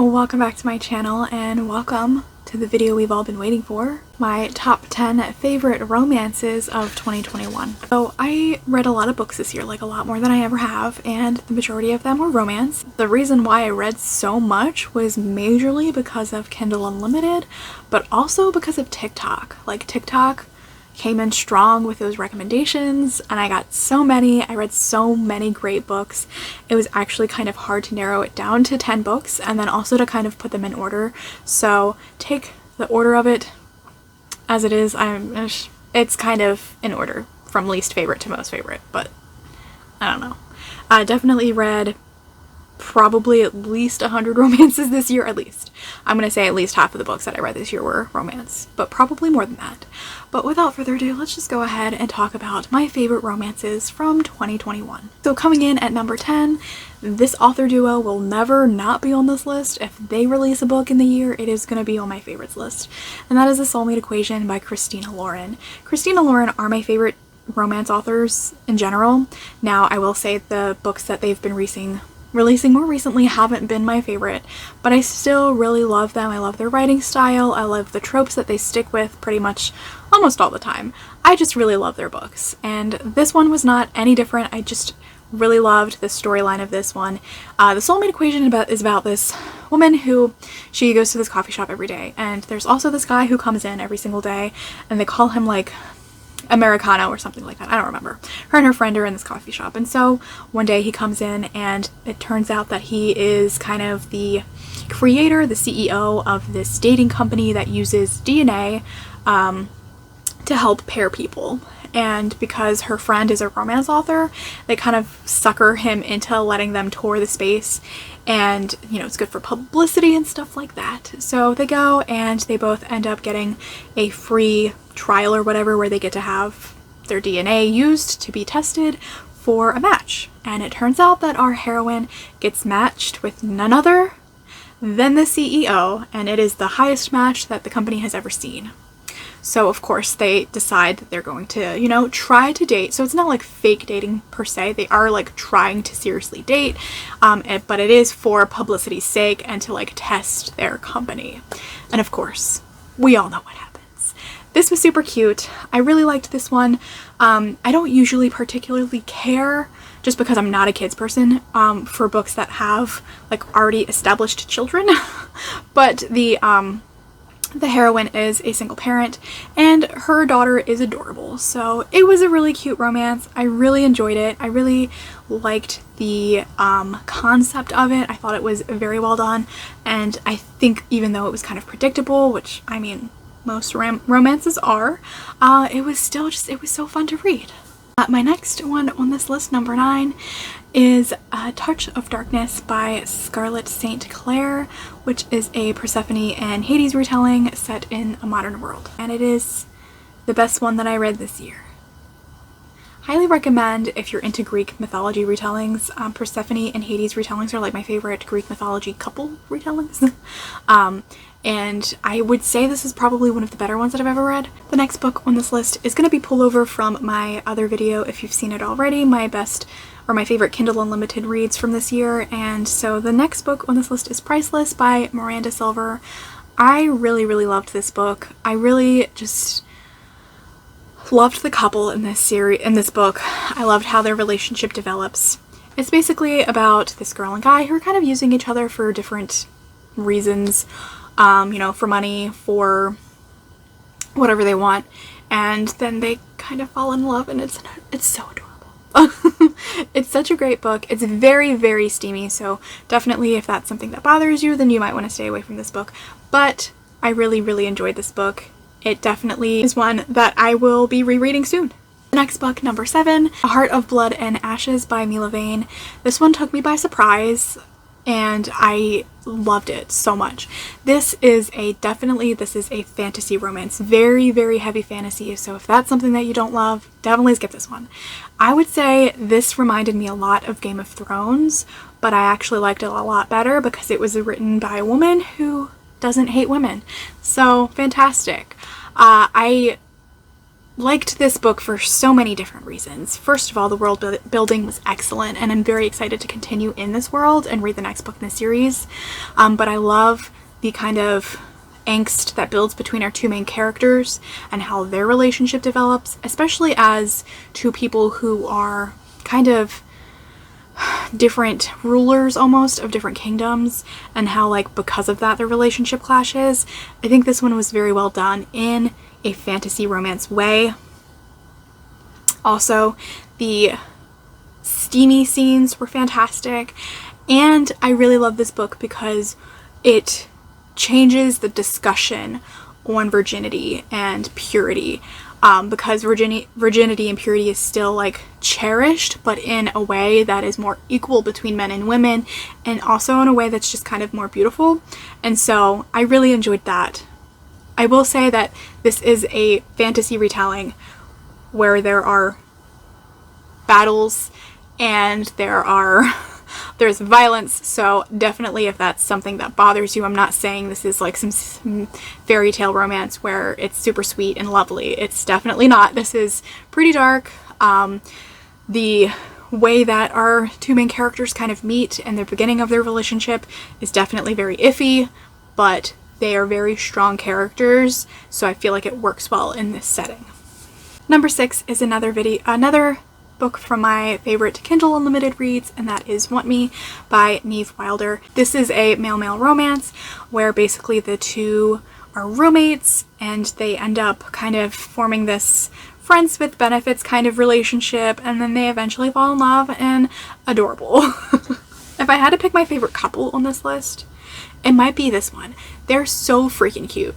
welcome back to my channel and welcome to the video we've all been waiting for. My top 10 favorite romances of 2021. So I read a lot of books this year, like a lot more than I ever have, and the majority of them were romance. The reason why I read so much was majorly because of Kindle Unlimited, but also because of TikTok. Like TikTok came in strong with those recommendations and I got so many. I read so many great books. It was actually kind of hard to narrow it down to 10 books and then also to kind of put them in order. So take the order of it as it is. It's kind of in order from least favorite to most favorite, but I don't know. I definitely read probably at least 100 romances this year, at least. I'm gonna say at least half of the books that I read this year were romance, but probably more than that. But without further ado, let's just go ahead and talk about my favorite romances from 2021. So coming in at number 10, this author duo will never not be on this list. If they release a book in the year, it is gonna be on my favorites list. And that is The Soulmate Equation by Christina Lauren. Christina Lauren are my favorite romance authors in general. Now, I will say the books that they've been releasing more recently haven't been my favorite, but I still really love them. I love their writing style. I love the tropes that they stick with pretty much almost all the time. I just really love their books, and this one was not any different. I just really loved the storyline of this one. The Soulmate Equation is about this woman who she goes to this coffee shop every day, and there's also this guy who comes in every single day, and they call him like Americano or something like that. I don't remember. Her and her friend are in this coffee shop, and so one day he comes in and it turns out that he is kind of the creator, the CEO of this dating company that uses DNA to help pair people. And because her friend is a romance author, they kind of sucker him into letting them tour the space, and you know, it's good for publicity and stuff like that. So they go and they both end up getting a free trial or whatever where they get to have their DNA used to be tested for a match. And it turns out that our heroine gets matched with none other than the CEO, and it is the highest match that the company has ever seen. So of course they decide that they're going to, you know, try to date. So it's not like fake dating per se. They are like trying to seriously date, but it is for publicity's sake and to like test their company. And of course, we all know what happens. This was super cute. I really liked this one. I don't usually particularly care, just because I'm not a kids person, for books that have like already established children. But the heroine is a single parent and her daughter is adorable. So it was a really cute romance. I really enjoyed it. I really liked the concept of it. I thought it was very well done. And I think even though it was kind of predictable, which I mean, most romances are, it was still just, it was so fun to read. My next one on this list, number 9, is A Touch of Darkness by Scarlett St. Clair, which is a Persephone and Hades retelling set in a modern world. And it is the best one that I read this year. Highly recommend if you're into Greek mythology retellings. Persephone and Hades retellings are like my favorite Greek mythology couple retellings. And I would say this is probably one of the better ones that I've ever read. The next book on this list is going to be pullover from my other video if you've seen it already, my best or my favorite Kindle Unlimited reads from this year. And so the next book on this list is Priceless by Miranda Silver. I really, really loved this book. I really just loved the couple in this book. I loved how their relationship develops. It's basically about this girl and guy who are kind of using each other for different reasons. You know, for money, for whatever they want, and then they kind of fall in love, and it's so adorable. It's such a great book. It's very, very steamy, so definitely if that's something that bothers you, then you might want to stay away from this book. But I really, really enjoyed this book. It definitely is one that I will be rereading soon. The next book, number 7, A Heart of Blood and Ashes by Milla Vane. This one took me by surprise, and I loved it so much. This is a fantasy romance. Very, very heavy fantasy. So if that's something that you don't love, definitely skip this one. I would say this reminded me a lot of Game of Thrones, but I actually liked it a lot better because it was written by a woman who doesn't hate women. So fantastic. I liked this book for so many different reasons. First of all, the world building was excellent, and I'm very excited to continue in this world and read the next book in the series. But I love the kind of angst that builds between our two main characters and how their relationship develops, especially as two people who are kind of different rulers almost of different kingdoms, and how like because of that their relationship clashes. I think this one was very well done in a fantasy romance way. Also, the steamy scenes were fantastic, and I really love this book because it changes the discussion on virginity and purity, because virginity and purity is still like cherished, but in a way that is more equal between men and women, and also in a way that's just kind of more beautiful. And so I really enjoyed that. I will say that this is a fantasy retelling where there are battles and there's violence, so definitely if that's something that bothers you, I'm not saying this is like some fairy tale romance where it's super sweet and lovely. It's definitely not. This is pretty dark. The way that our two main characters kind of meet and the beginning of their relationship is definitely very iffy, but they are very strong characters, so I feel like it works well in this setting. Number 6 is another book from my favorite Kindle Unlimited reads, and that is Want Me by Neve Wilder. This is a male-male romance where basically the two are roommates and they end up kind of forming this friends with benefits kind of relationship, and then they eventually fall in love, and adorable. If I had to pick my favorite couple on this list, it might be this one. They're so freaking cute,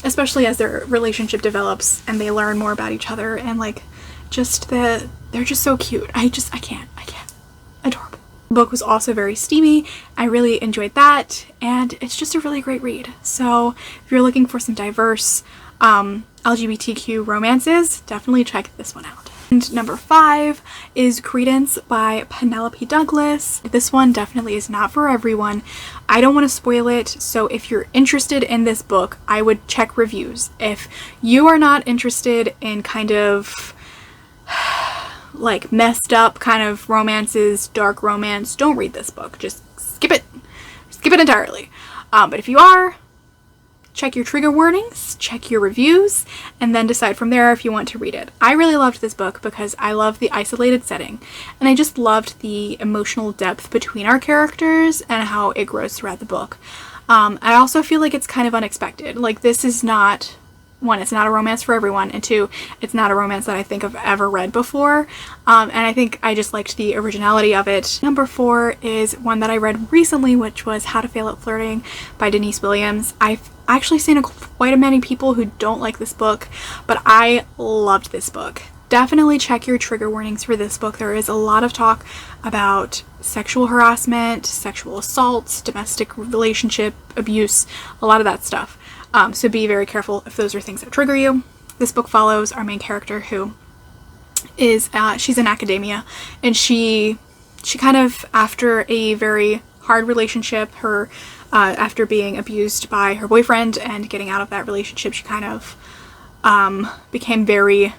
especially as their relationship develops and they learn more about each other, and like they're just so cute. I can't. Adorable. The book was also very steamy. I really enjoyed that, and it's just a really great read. So if you're looking for some diverse LGBTQ romances, definitely check this one out. And number 5 is Credence by Penelope Douglas. This one definitely is not for everyone. I don't want to spoil it, so if you're interested in this book, I would check reviews. If you are not interested in kind of like messed up kind of romances, dark romance, don't read this book. Just skip it. Skip it entirely. But if you are, check your trigger warnings, check your reviews, and then decide from there if you want to read it. I really loved this book because I love the isolated setting, and I just loved the emotional depth between our characters and how it grows throughout the book. I also feel like it's kind of unexpected. Like, this is not, one, it's not a romance for everyone, and 2, it's not a romance that I think I've ever read before, and I think I just liked the originality of it. Number 4 is one that I read recently, which was How to Fail at Flirting by Denise Williams. I've actually seen quite a many people who don't like this book, but I loved this book. Definitely check your trigger warnings for this book. There is a lot of talk about sexual harassment, sexual assaults, domestic relationship abuse, a lot of that stuff. So be very careful if those are things that trigger you. This book follows our main character, who is, she's in academia, and she kind of, after a very hard relationship, after being abused by her boyfriend and getting out of that relationship, she kind of became very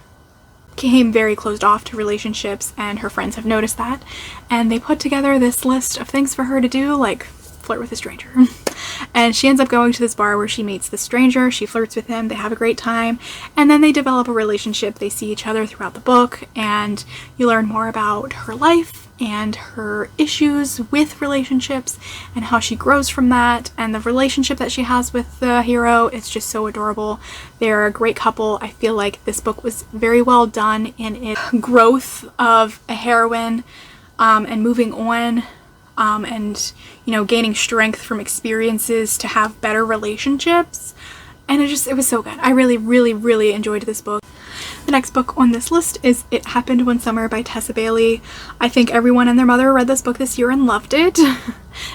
closed off to relationships, and her friends have noticed that, and they put together this list of things for her to do, like flirt with a stranger. And she ends up going to this bar where she meets the stranger. She flirts with him, they have a great time, and then they develop a relationship. They see each other throughout the book, and you learn more about her life and her issues with relationships and how she grows from that, and the relationship that she has with the hero. It's just so adorable. They're a great couple. I feel like this book was very well done in its growth of a heroine, and moving on, and, you know, gaining strength from experiences to have better relationships. And it was so good. I really, really, really enjoyed this book. The next book on this list is It Happened One Summer by Tessa Bailey. I think everyone and their mother read this book this year and loved it.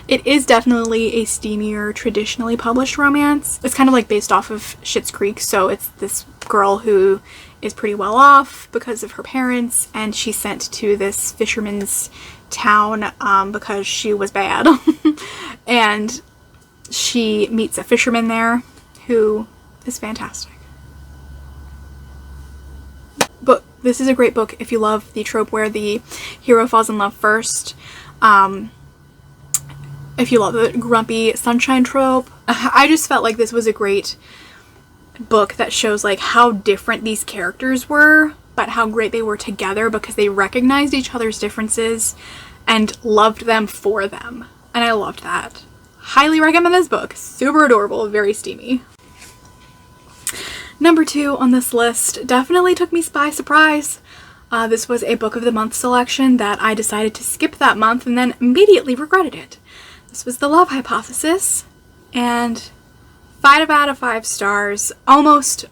It is definitely a steamier, traditionally published romance. It's kind of like based off of Schitt's Creek, so it's this girl who is pretty well off because of her parents, and she's sent to this fisherman's town because she was bad. And she meets a fisherman there who is fantastic. This is a great book if you love the trope where the hero falls in love first. If you love the grumpy sunshine trope. I just felt like this was a great book that shows like how different these characters were, but how great they were together because they recognized each other's differences and loved them for them. And I loved that. Highly recommend this book. Super adorable, very steamy. Number 2 on this list definitely took me by surprise. This was a book of the month selection that I decided to skip that month and then immediately regretted it. This was The Love Hypothesis, and 5 out of 5 stars. Almost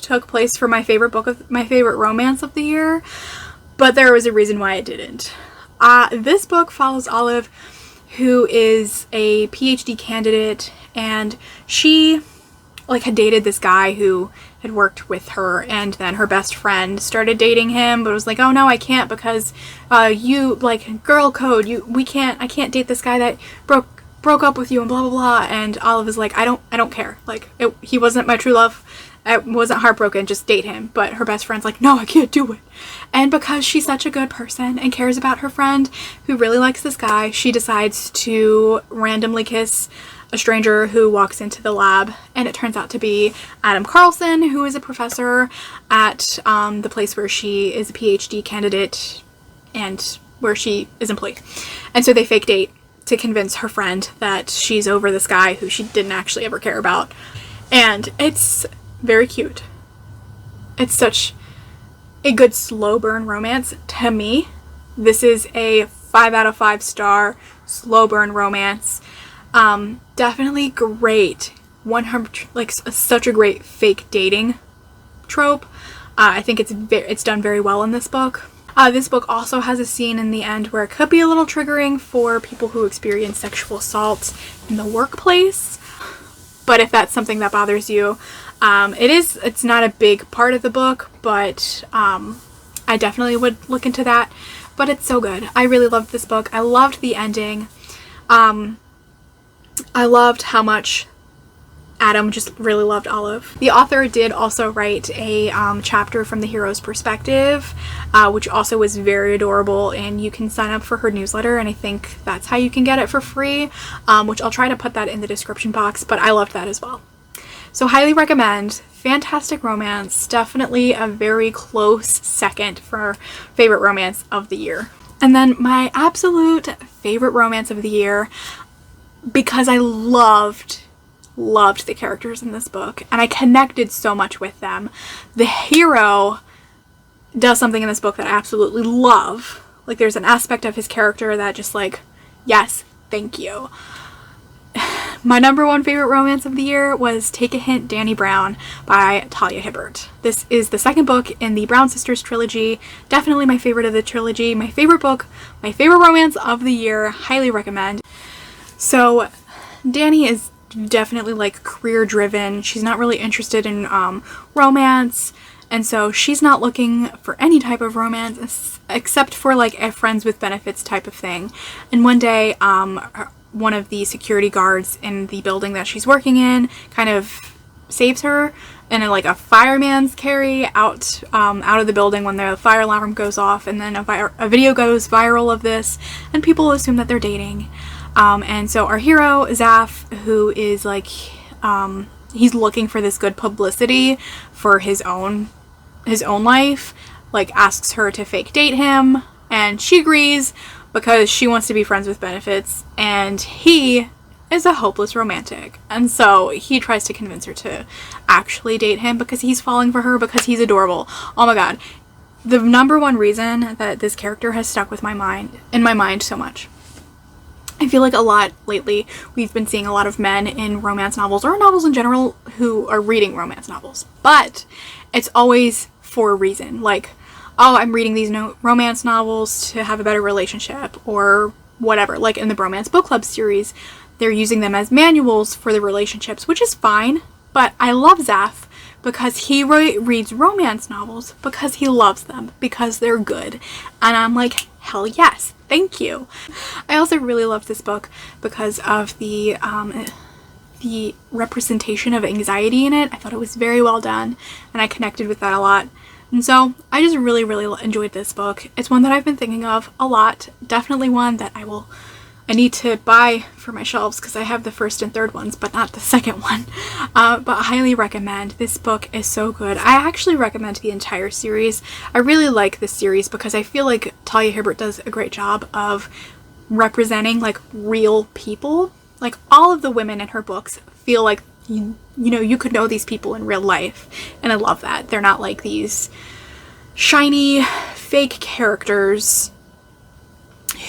took place for my favorite romance of the year, but there was a reason why it didn't. This book follows Olive, who is a PhD candidate, and she had dated this guy who had worked with her, and then her best friend started dating him, but was like, oh no, I can't because you girl code, I can't date this guy that broke up with you and blah blah blah. And Olive is like, I don't care, he wasn't my true love, I wasn't heartbroken, just date him. But her best friend's like, no, I can't do it. And because she's such a good person and cares about her friend who really likes this guy, she decides to randomly kiss a stranger who walks into the lab, and it turns out to be Adam Carlson, who is a professor at the place where she is a PhD candidate and where she is employed. And so they fake date to convince her friend that she's over this guy who she didn't actually ever care about. And it's very cute. It's such a good slow burn romance to me. This is a 5 out of 5 star slow burn romance. Definitely great. 100, such a great fake dating trope. I think it's done very well in this book. This book also has a scene in the end where it could be a little triggering for people who experience sexual assault in the workplace. But if that's something that bothers you, it's not a big part of the book, but I definitely would look into that. But it's so good. I really loved this book. I loved the ending. I loved how much Adam just really loved Olive. The author did also write a chapter from the hero's perspective, which also was very adorable, and you can sign up for her newsletter, and I think that's how you can get it for free, which I'll try to put that in the description box, but I loved that as well. So highly recommend. Fantastic romance. Definitely a very close second for favorite romance of the year. And then my absolute favorite romance of the year, because I loved the characters in this book and I connected so much with them. The hero does something in this book that I absolutely love. There's an aspect of his character that just yes, thank you. My number 1 favorite romance of the year was Take a Hint, Dani Brown by Talia Hibbert. This is the second book in the Brown Sisters trilogy. Definitely my favorite of the trilogy. My favorite book, my favorite romance of the year. Highly recommend. So Dani is definitely career driven. She's not really interested in romance, and so she's not looking for any type of romance except for a friends with benefits type of thing. And one day one of the security guards in the building that she's working in kind of saves her, and a fireman's carry out of the building when the fire alarm goes off, and then a video goes viral of this, and people assume that they're dating. And so our hero, Zaf, who is he's looking for this good publicity for his own life, asks her to fake date him, and she agrees because she wants to be friends with benefits, and he is a hopeless romantic. And so he tries to convince her to actually date him because he's falling for her because he's adorable. Oh my god. The number 1 reason that this character has stuck in my mind so much. I feel like a lot lately we've been seeing a lot of men in romance novels, or novels in general, who are reading romance novels. But it's always for a reason. Oh, I'm reading these romance novels to have a better relationship, or whatever. In the Bromance Book Club series, they're using them as manuals for the relationships, which is fine. But I love Zaf because he reads romance novels because he loves them, because they're good. And I'm like, hell yes, thank you. I also really loved this book because of the representation of anxiety in it. I thought it was very well done, and I connected with that a lot. And so I just really, really enjoyed this book. It's one that I've been thinking of a lot. Definitely one that I need to buy for my shelves because I have the first and third ones, but not the second one. But I highly recommend. This book is so good. I actually recommend the entire series. I really like this series because I feel like Talia Hibbert does a great job of representing like real people. Like all of the women in her books feel like you know, you could know these people in real life, and I love that. They're not like these shiny fake characters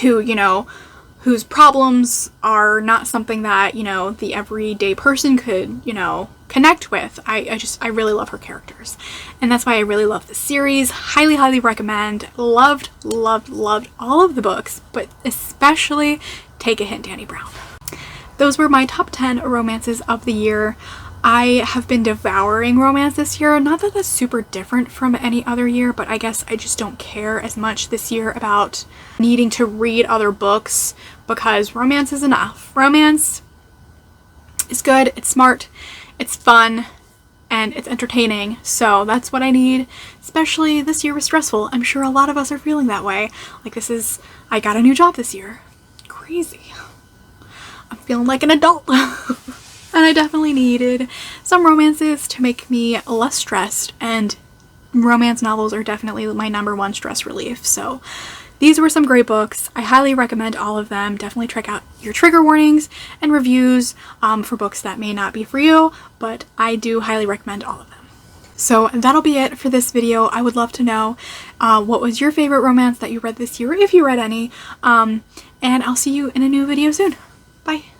who, you know, whose problems are not something that, you know, the everyday person could, you know, connect with. I really love her characters. And that's why I really love the series. Highly, highly recommend. Loved all of the books, but especially Take a Hint, Dani Brown. Those were my top 10 romances of the year. I have been devouring romance this year. Not that that's super different from any other year, but I guess I just don't care as much this year about needing to read other books because romance is enough. Romance is good, it's smart, it's fun, and it's entertaining. So that's what I need, especially this year was stressful. I'm sure a lot of us are feeling that way. Like I got a new job this year. Crazy. I'm feeling like an adult. And I definitely needed some romances to make me less stressed, and romance novels are definitely my #1 stress relief. So these were some great books. I highly recommend all of them. Definitely check out your trigger warnings and reviews for books that may not be for you, but I do highly recommend all of them. So that'll be it for this video. I would love to know what was your favorite romance that you read this year, if you read any, and I'll see you in a new video soon. Bye.